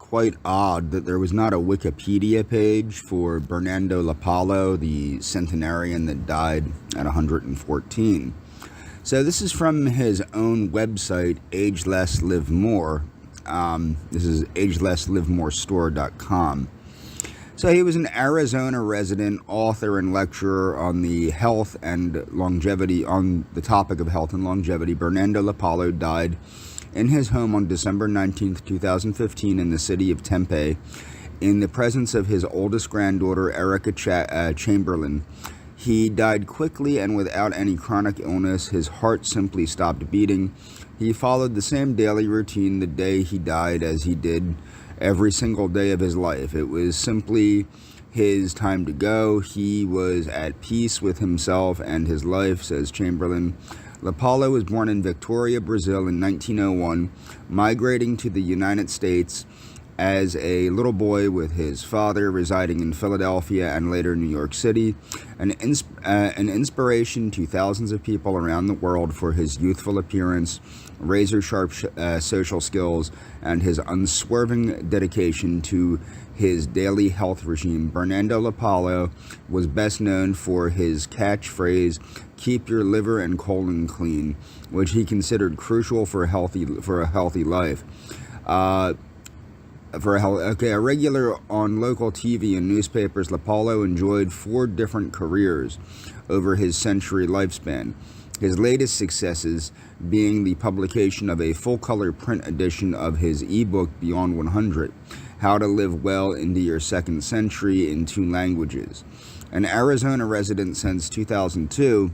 quite odd that there was not a Wikipedia page for Bernando Lapallo, the centenarian that died at 114. So this is from his own website, Age Less, Live More. This is agelesslivemorestore.com. So he was an Arizona resident, author, and lecturer on the health and longevity, on the topic of health and longevity. Bernando Lapallo died in his home on December 19th, 2015 in the city of Tempe, in the presence of his oldest granddaughter, Erica Chamberlain. He died quickly and without any chronic illness. His heart simply stopped beating. He followed the same daily routine the day he died as he did every single day of his life. It was simply his time to go. He was at peace with himself and his life, says Chamberlain. Lapallo was born in Victoria, Brazil in 1901, migrating to the United States as a little boy with his father, residing in Philadelphia and later New York City, an inspiration to thousands of people around the world for his youthful appearance, razor-sharp social skills, and his unswerving dedication to his daily health regime. Bernando Lapallo was best known for his catchphrase, "Keep your liver and colon clean," which he considered crucial for a healthy life. A regular on local TV and newspapers, Lapallo enjoyed 4 different careers over his century lifespan. His latest successes being the publication of a full-color print edition of his ebook Beyond 100, How to Live Well into Your Second Century in 2 languages. An Arizona resident since 2002,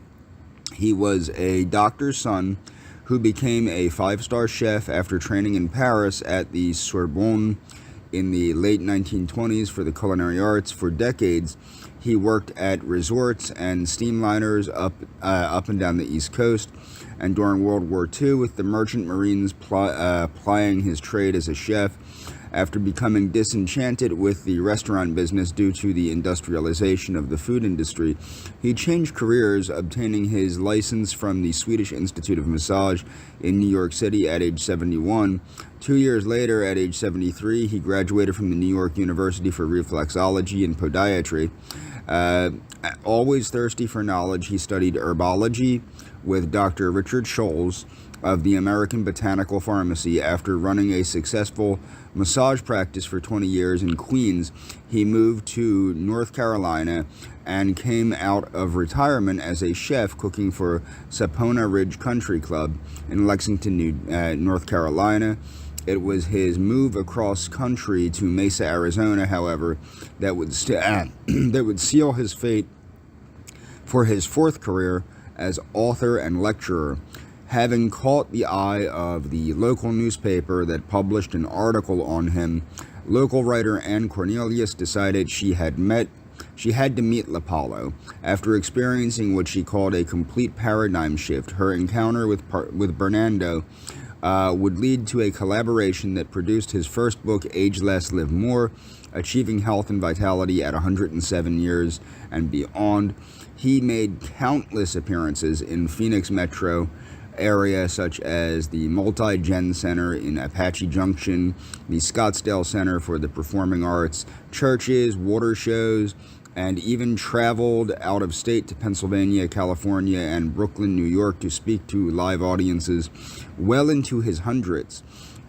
he was a doctor's son who became a 5-star chef after training in Paris at the Sorbonne in the late 1920s for the culinary arts. For decades, he worked at resorts and steamliners up and down the East Coast, and during World War II with the merchant marines plying his trade as a chef. After becoming disenchanted with the restaurant business due to the industrialization of the food industry, he changed careers, obtaining his license from the Swedish Institute of Massage in New York City at age 71. 2 years later, at age 73, he graduated from the New York University for reflexology and podiatry. Always thirsty for knowledge, he studied herbology with Dr. Richard Scholl's of the American Botanical Pharmacy. After running a successful massage practice for 20 years in Queens, he moved to North Carolina and came out of retirement as a chef cooking for Sapona Ridge Country Club in Lexington, North Carolina. It was his move across country to Mesa, Arizona, however, that would seal his fate for his 4th career as author and lecturer. Having caught the eye of the local newspaper that published an article on him, local writer Anne Cornelius decided she had to meet Lapallo. After experiencing what she called a complete paradigm shift, her encounter with Bernando would lead to a collaboration that produced his first book, Age Less, Live More, achieving health and vitality at 107 years and beyond. He made countless appearances in Phoenix metro area, such as the Multi-Gen Center in Apache Junction, the Scottsdale Center for the Performing Arts, churches, water shows, and even traveled out of state to Pennsylvania, California, and Brooklyn, New York to speak to live audiences well into his hundreds.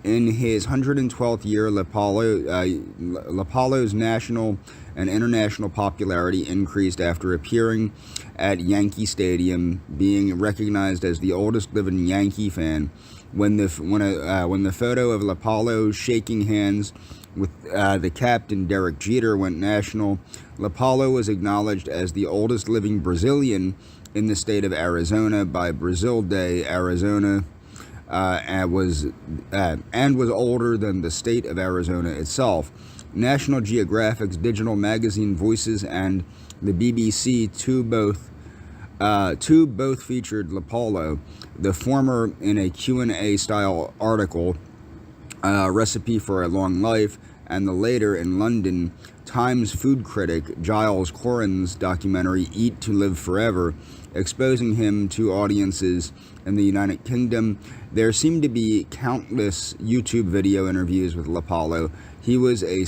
In his 112th year, Lapallo's national and international popularity increased after appearing at Yankee Stadium, being recognized as the oldest living Yankee fan. When the photo of Lapallo shaking hands with the captain Derek Jeter went national, Lapallo was acknowledged as the oldest living Brazilian in the state of Arizona by Brazil Day, Arizona. And was older than the state of Arizona itself. National Geographic's digital magazine Voices and the BBC both featured Lapallo, the former in a Q&A style article, Recipe for a Long Life, and the later, in London, Times food critic Giles Coren's documentary Eat to Live Forever, exposing him to audiences in the United Kingdom. There seemed to be countless YouTube video interviews with Lapallo. He was a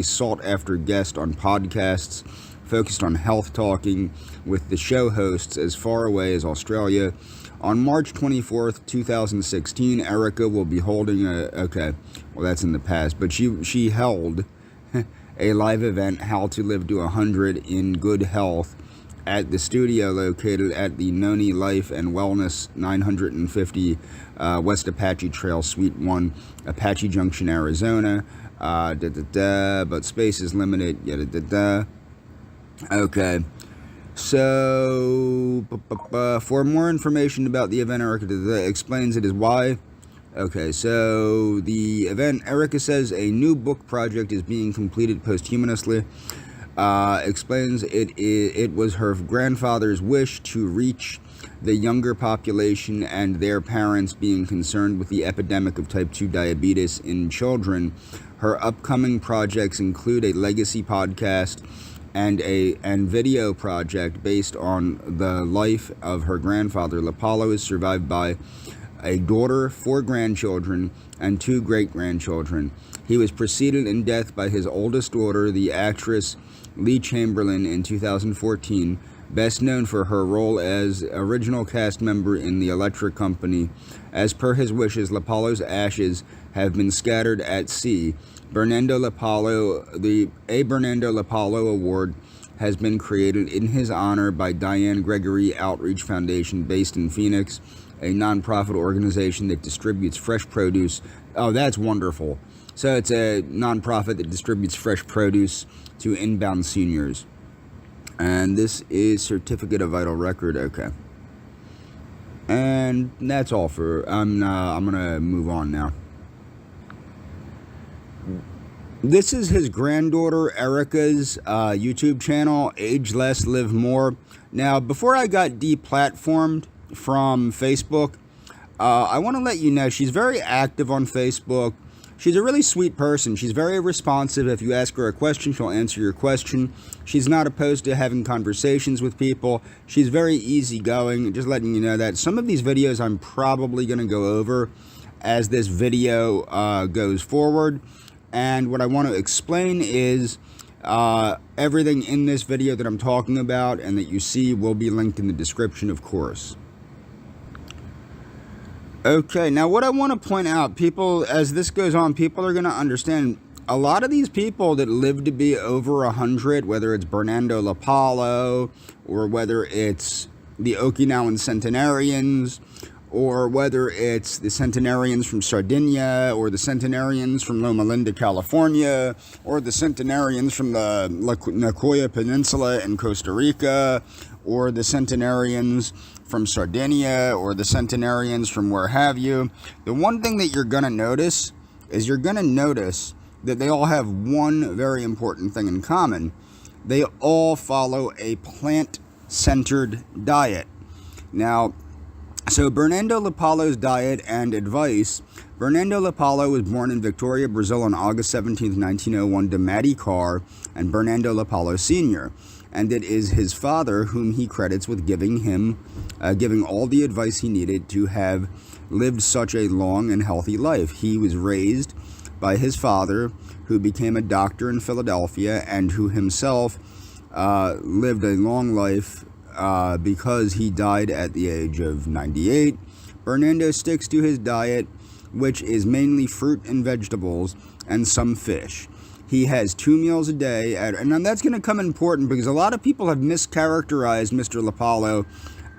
sought-after guest on podcasts focused on health talking with the show hosts as far away as Australia. On March 24th, 2016, Erica will be holding that's in the past, but she held a live event, How to Live to 100 in Good Health, at the studio located at the Noni Life and Wellness 950 West Apache Trail, Suite 1, Apache Junction, Arizona. But space is limited. Okay. So, for more information about the event, Erica explains it as why. Okay, so the event, Erica says a new book project is being completed posthumously. Explains it was her grandfather's wish to reach the younger population and their parents being concerned with the epidemic of type 2 diabetes in children. Her upcoming projects include a legacy podcast and video project based on the life of her grandfather. Lapallo is survived by a daughter, 4 grandchildren, and 2 great-grandchildren. He was preceded in death by his oldest daughter, the actress Lee Chamberlain, in 2014, best known for her role as original cast member in The Electric Company. As per his wishes, Lapallo's ashes have been scattered at sea. Bernando Lapallo Award has been created in his honor by Diane Gregory Outreach Foundation, based in Phoenix, a nonprofit organization that distributes fresh produce. Oh, that's wonderful. So it's a nonprofit that distributes fresh produce to inbound seniors. And this is Certificate of Vital Record. Okay. And that's all for... I'm going to move on now. This is his granddaughter Erica's YouTube channel, Age Less, Live More. Now, before I got deplatformed from Facebook, I want to let you know she's very active on Facebook. She's a really sweet person. She's very responsive. If you ask her a question, she'll answer your question. She's not opposed to having conversations with people. She's very easygoing. Just letting you know that some of these videos I'm probably going to go over as this video goes forward. And what I want to explain is everything in this video that I'm talking about and that you see will be linked in the description, of course. Okay, now what I want to point out, people, as this goes on, people are going to understand a lot of these people that live to be over 100, whether it's Bernando Lapallo, or whether it's the Okinawan centenarians, or whether it's the centenarians from Sardinia, or the centenarians from Loma Linda, California, or the centenarians from the Nicoya Peninsula in Costa Rica, or the centenarians from Sardinia, or the centenarians from where have you. The one thing that you're going to notice is that they all have one very important thing in common. They all follow a plant-centered diet. Now, so Bernando Lapallo's diet and advice. Bernando Lapallo was born in Victoria, Brazil on August 17, 1901 to Mattie Carr and Bernando Lapallo Sr., and it is his father whom he credits with giving all the advice he needed to have lived such a long and healthy life. He was raised by his father, who became a doctor in Philadelphia and who himself lived a long life because he died at the age of 98. Bernando sticks to his diet, which is mainly fruit and vegetables and some fish. He has 2 meals a day, and that's going to come important because a lot of people have mischaracterized Mr. Lapallo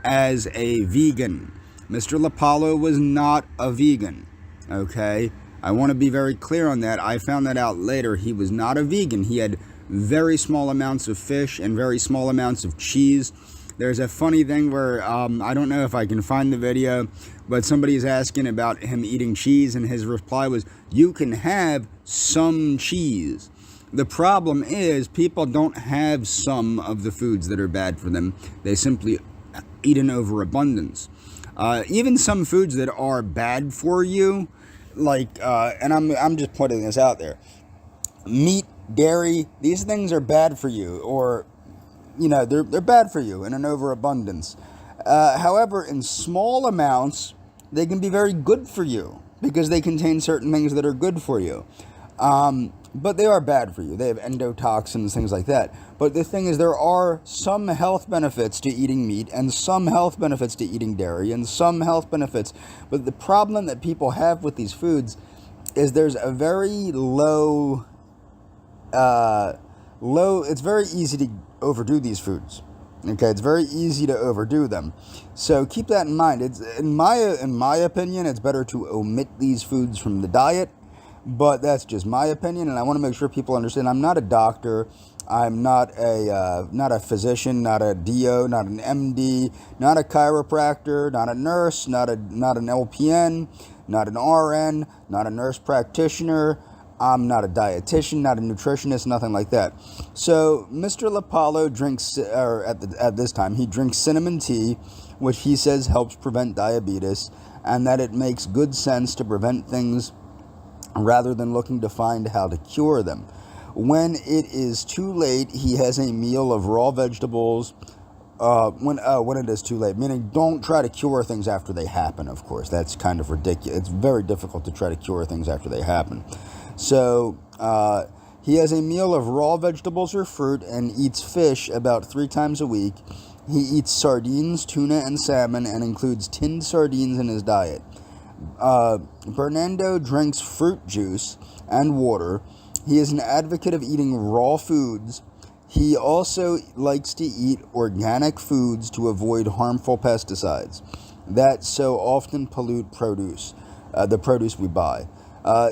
as a vegan. Mr. Lapallo was not a vegan, okay? I want to be very clear on that. I found that out later. He was not a vegan. He had very small amounts of fish and very small amounts of cheese. There's a funny thing where, I don't know if I can find the video, but somebody's asking about him eating cheese, and his reply was, you can have some cheese. The problem is, people don't have some of the foods that are bad for them. They simply eat an overabundance. Even some foods that are bad for you, like, and I'm just putting this out there, Meat, dairy, these things are bad for you, or they're bad for you in an overabundance. However, in small amounts, they can be very good for you because they contain certain things that are good for you. But they are bad for you. They have endotoxins, things like that. But the thing is, there are some health benefits to eating meat and some health benefits to eating dairy and some health benefits. But the problem that people have with these foods is there's a very it's very easy to overdo these foods. Okay, it's very easy to overdo them. So keep that in mind. It's in my opinion, it's better to omit these foods from the diet, but that's just my opinion, and I want to make sure people understand. I'm not a doctor. I'm not a physician, not a DO, not an MD, not a chiropractor, not a nurse, not an LPN, not an RN, not a nurse practitioner. I'm not a dietitian, not a nutritionist, nothing like that. So Mr. Lapallo drinks, or at this time, he drinks cinnamon tea, which he says helps prevent diabetes, and that it makes good sense to prevent things rather than looking to find how to cure them. When it is too late, he has a meal of raw vegetables. When it is too late, meaning don't try to cure things after they happen, of course. That's kind of ridiculous. It's very difficult to try to cure things after they happen. So he has a meal of raw vegetables or fruit and eats fish about 3 times a week. He eats sardines, tuna, and salmon and includes tinned sardines in his diet. Bernando drinks fruit juice and water. He is an advocate of eating raw foods. He also likes to eat organic foods to avoid harmful pesticides that so often pollute produce, the produce we buy.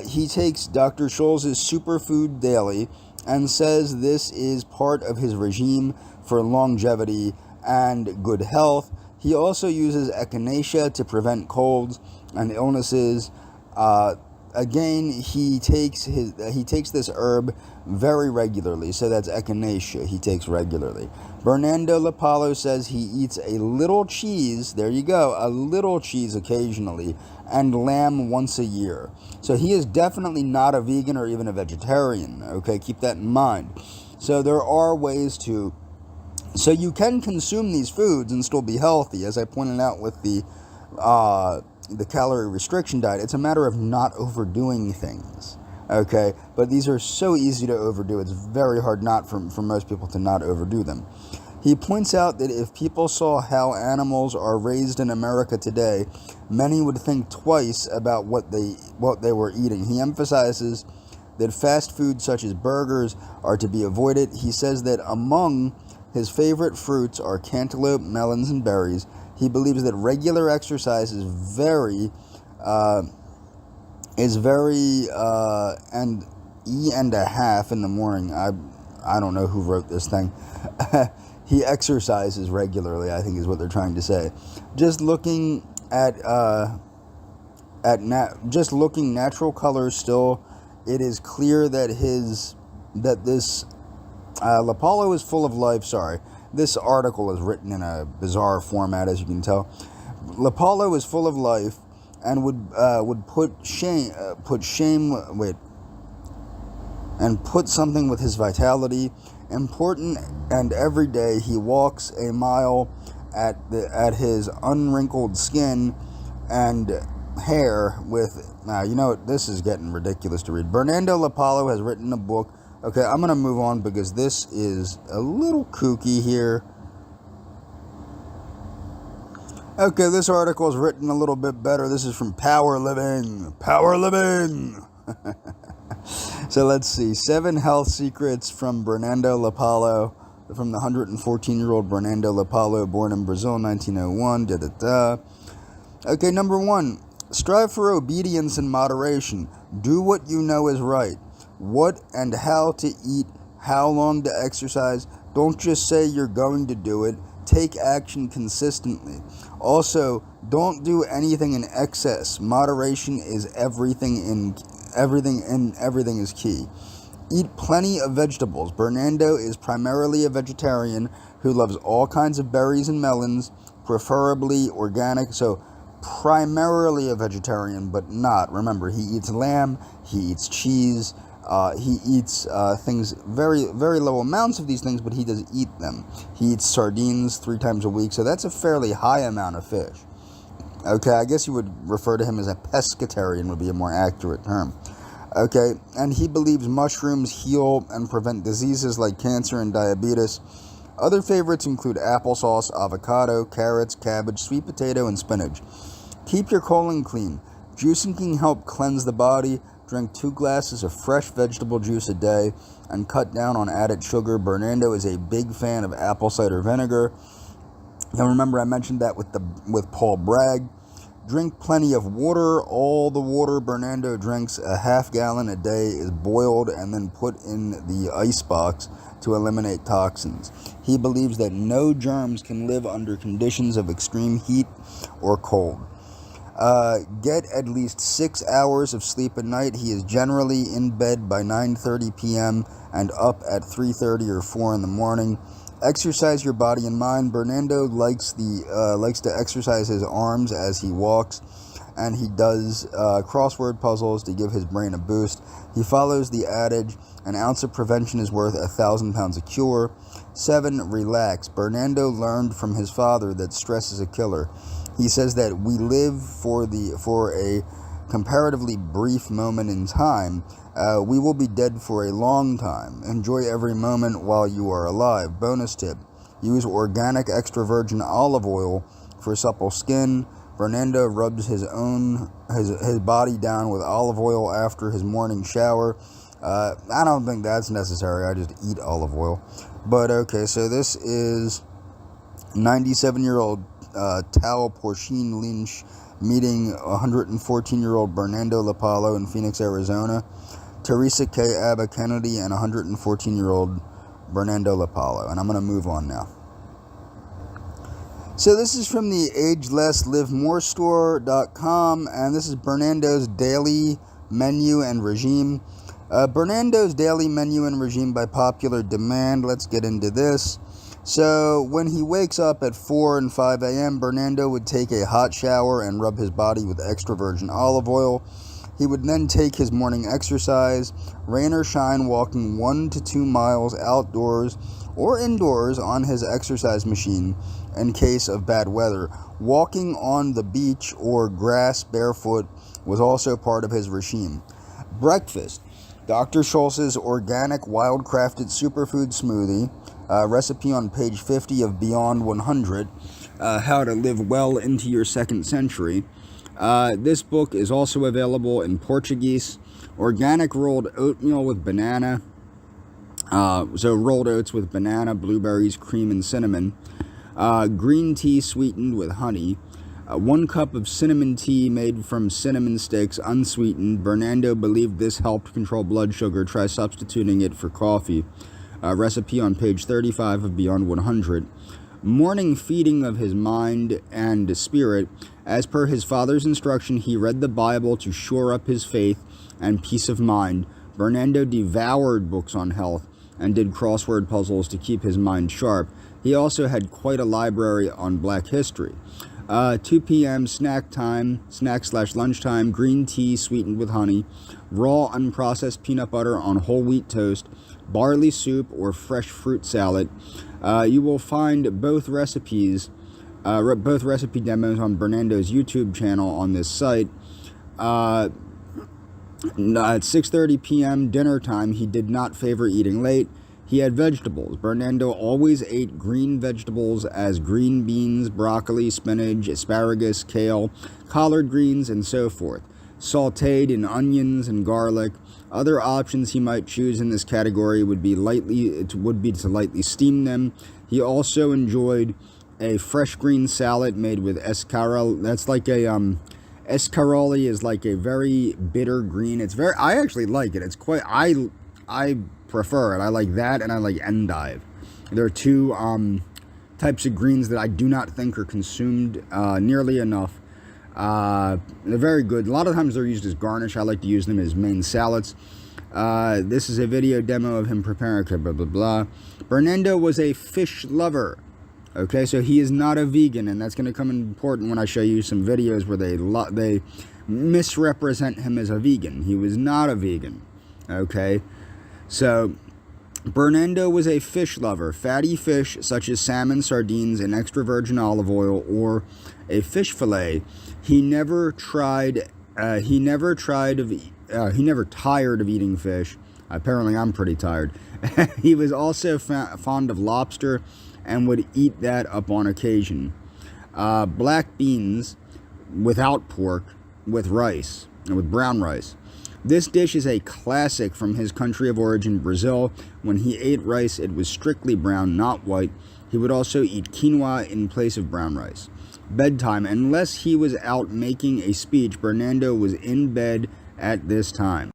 He takes Dr. Scholl's superfood daily and says this is part of his regime for longevity and good health. He also uses echinacea to prevent colds and illnesses. Again, he takes this herb very regularly, so that's echinacea he takes regularly. Bernando Lapallo says he eats a little cheese, there you go, a little cheese occasionally, and lamb once a year. So he is definitely not a vegan or even a vegetarian, okay, keep that in mind. So there are ways to, so you can consume these foods and still be healthy, as I pointed out with the calorie restriction diet. It's a matter of not overdoing things, okay? But these are so easy to overdo. It's very hard not for most people to not overdo them. He points out that if people saw how animals are raised in America today, many would think twice about what they were eating. He emphasizes that fast food such as burgers are to be avoided. He says that among his favorite fruits are cantaloupe, melons, and berries. He believes that regular exercise is very and and a half in the morning. I don't know who wrote this thing. He exercises regularly, I think is what they're trying to say. Just looking at natural colors still, it is clear that this Lapallo is full of life. Sorry. This article is written in a bizarre format, as you can tell. Lapallo is full of life and would put something with his vitality. Important, and every day he walks a mile at his unwrinkled skin and hair with. Now you know what, this is getting ridiculous to read. Bernando Lapallo has written a book. Okay, I'm going to move on because this is a little kooky here. Okay, this article is written a little bit better. This is from Power Living. Power Living! So let's see. 7 health secrets from Bernando Lapallo. From the 114-year-old Bernando Lapallo, born in Brazil in 1901. Okay, number 1. Strive for obedience and moderation. Do what you know is right. What and how to eat, how long to exercise. Don't just say you're going to do it. Take action consistently. Also, don't do anything in excess. Moderation is everything is key. Eat plenty of vegetables. Bernando is primarily a vegetarian who loves all kinds of berries and melons, preferably organic. So primarily a vegetarian, but not. Remember, he eats lamb, he eats cheese, He eats things, very, very low amounts of these things, but he does eat them. He eats sardines 3 times a week, so that's a fairly high amount of fish. Okay, I guess you would refer to him as a pescatarian, would be a more accurate term. Okay, and he believes mushrooms heal and prevent diseases like cancer and diabetes. Other favorites include applesauce, avocado, carrots, cabbage, sweet potato, and spinach. Keep your colon clean. Juicing can help cleanse the body. Drink 2 glasses of fresh vegetable juice a day and cut down on added sugar. Bernando is a big fan of apple cider vinegar. You'll remember I mentioned that with Paul Bragg. Drink plenty of water. All the water Bernando drinks, a half gallon a day, is boiled and then put in the ice box to eliminate toxins. He believes that no germs can live under conditions of extreme heat or cold. Get at least 6 hours of sleep a night. He is generally in bed by 9:30 p.m. and up at 3:30 or 4 in the morning. Exercise your body and mind. Bernando likes to exercise his arms as he walks, and he does crossword puzzles to give his brain a boost. He follows the adage, an ounce of prevention is worth 1,000 pounds of cure. 7. Relax. Bernando learned from his father that stress is a killer. He says that we live for a comparatively brief moment in time. We will be dead for a long time. Enjoy every moment while you are alive. Bonus tip: use organic extra virgin olive oil for supple skin. Bernando rubs his body down with olive oil after his morning shower. I don't think that's necessary. I just eat olive oil. But okay, so this is 97-year-old Tao Porcine Lynch meeting 114-year-old Bernando Lapallo in Phoenix, Arizona. Teresa K. Abba Kennedy and 114-year-old Bernando Lapallo. And I'm going to move on now. So this is from the agelesslivemorestore.com, and this is Bernando's daily menu and regime. Bernando's daily menu and regime by popular demand. Let's get into this. So when he wakes up at 4 and 5 a.m., Bernando would take a hot shower and rub his body with extra virgin olive oil. He would then take his morning exercise, rain or shine, walking 1 to 2 miles outdoors or indoors on his exercise machine in case of bad weather. Walking on the beach or grass barefoot was also part of his regime. Breakfast: Dr. Schultz's organic wild-crafted superfood smoothie, recipe on page 50 of Beyond 100, How to Live Well into Your Second Century. This book is also available in Portuguese. Organic rolled oatmeal with banana. So rolled oats with banana, blueberries, cream, and cinnamon. Green tea sweetened with honey. 1 cup of cinnamon tea made from cinnamon sticks, unsweetened. Bernando believed this helped control blood sugar. Try substituting it for coffee. Recipe on page 35 of Beyond 100. Morning feeding of his mind and spirit. As per his father's instruction, he read the Bible to shore up his faith and peace of mind. Bernando devoured books on health and did crossword puzzles to keep his mind sharp. He also had quite a library on black history. 2 p.m. snack/lunchtime, green tea sweetened with honey, raw unprocessed peanut butter on whole wheat toast, barley soup or fresh fruit salad. You will find both recipe demos on Bernando's YouTube channel on this site. At 6:30 p.m. dinner time, he did not favor eating late. He had vegetables. Bernando always ate green vegetables as green beans, broccoli, spinach, asparagus, kale, collard greens, and so forth, sautéed in onions and garlic. Other options he might choose in this category would be to lightly steam them. He also enjoyed a fresh green salad made with escarole. That's like a escarole is like a very bitter green. I actually like it. It's quite I prefer it. I like that, and I like endive. There are 2 types of greens that I do not think are consumed nearly enough. They're very good. A lot of times they're used as garnish. I like to use them as main salads. This is a video demo of him preparing, blah, blah, blah. Bernando was a fish lover. Okay, so he is not a vegan, and that's going to come important when I show you some videos where they misrepresent him as a vegan. He was not a vegan. Okay, so Bernando was a fish lover. Fatty fish such as salmon, sardines, and extra virgin olive oil, or a fish fillet. He never tried. He never tired of eating fish. Apparently, I'm pretty tired. He was also fond of lobster, and would eat that up on occasion. Black beans without pork, with rice, and with brown rice. This dish is a classic from his country of origin, Brazil. When he ate rice, it was strictly brown, not white. He would also eat quinoa in place of brown rice. Bedtime. Unless he was out making a speech, Bernando was in bed at this time.